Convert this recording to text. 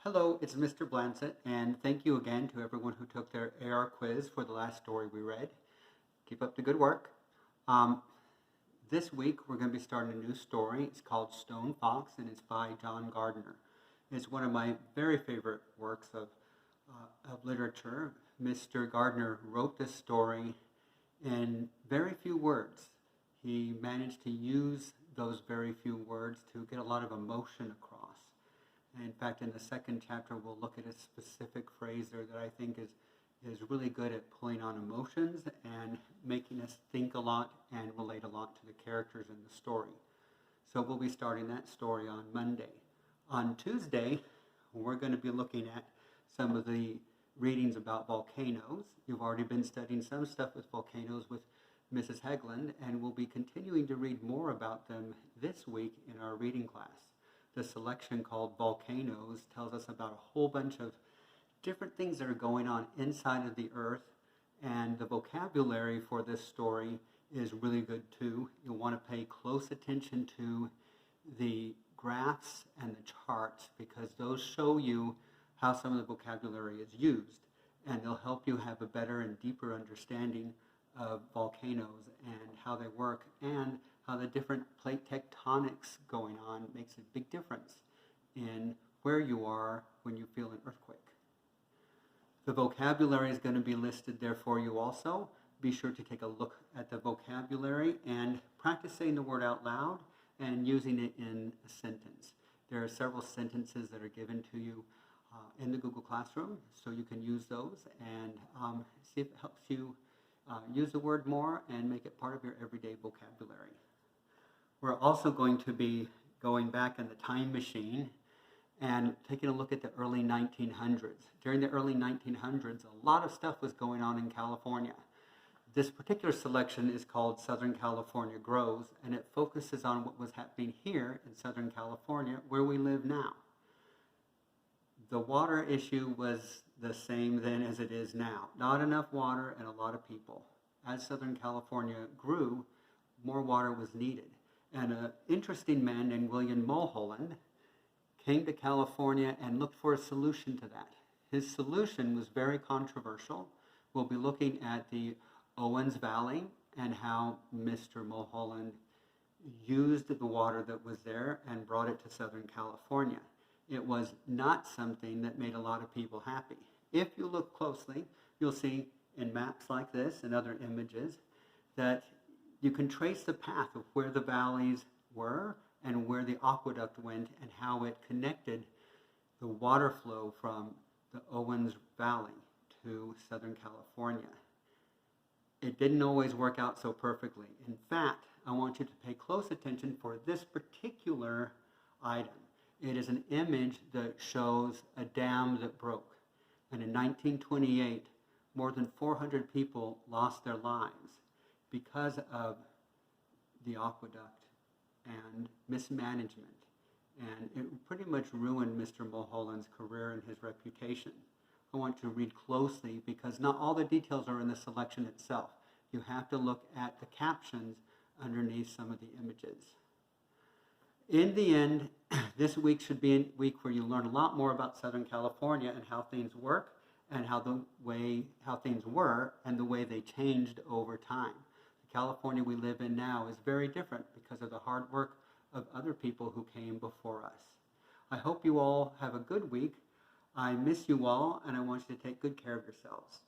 Hello, it's Mr. Blansett, and thank you again to everyone who took their AR quiz for the last story we read. Keep up the good work. Um, this week we're going to be starting a new story. It's called Stone Fox, and it's by John Gardner. It's one of my very favorite works of literature. Mr. Gardner wrote this story in very few words. He managed to use those very few words to get a lot of emotion across. And in fact, in the second chapter, we'll look at a specific phrase there that I think is really good at pulling on emotions and making us think a lot and relate a lot to the characters in the story. So we'll be starting that story on Monday. On Tuesday, we're going to be looking at some of the readings about volcanoes. You've already been studying some stuff with volcanoes with Mrs. Hegland, and we'll be continuing to read more about them this week in our reading class. The selection called Volcanoes tells us about a whole bunch of different things that are going on inside of the earth, and the vocabulary for this story is really good too. You'll want to pay close attention to the graphs and the charts because those show you how some of the vocabulary is used, and they'll help you have a better and deeper understanding of volcanoes and how they work and how the different plate tectonics going on makes a big difference in where you are when you feel an earthquake. The vocabulary is going to be listed there for you also. Be sure to take a look at the vocabulary and practice saying the word out loud and using it in a sentence. There are several sentences that are given to you in the Google Classroom, so you can use those and see if it helps you use the word more and make it part of your everyday vocabulary. We're also going to be going back in the time machine and taking a look at the early 1900s. During the early 1900s, a lot of stuff was going on in California. This particular selection is called Southern California Grows, and it focuses on what was happening here in Southern California, where we live now. The water issue was the same then as it is now. Not enough water and a lot of people. As Southern California grew, more water was needed. And an interesting man named William Mulholland came to California and looked for a solution to that. His solution was very controversial. We'll be looking at the Owens Valley and how Mr. Mulholland used the water that was there and brought it to Southern California. It was not something that made a lot of people happy. If you look closely, you'll see in maps like this and other images that you can trace the path of where the valleys were and where the aqueduct went and how it connected the water flow from the Owens Valley to Southern California. It didn't always work out so perfectly. In fact, I want you to pay close attention for this particular item. It is an image that shows a dam that broke. And in 1928, more than 400 people lost their lives because of the aqueduct and mismanagement. And it pretty much ruined Mr. Mulholland's career and his reputation. I want you to read closely because not all the details are in the selection itself. You have to look at the captions underneath some of the images. In the end, this week should be a week where you learn a lot more about Southern California and how things work and how things were and the way they changed over time. The California we live in now is very different because of the hard work of other people who came before us. I hope you all have a good week. I miss you all, and I want you to take good care of yourselves.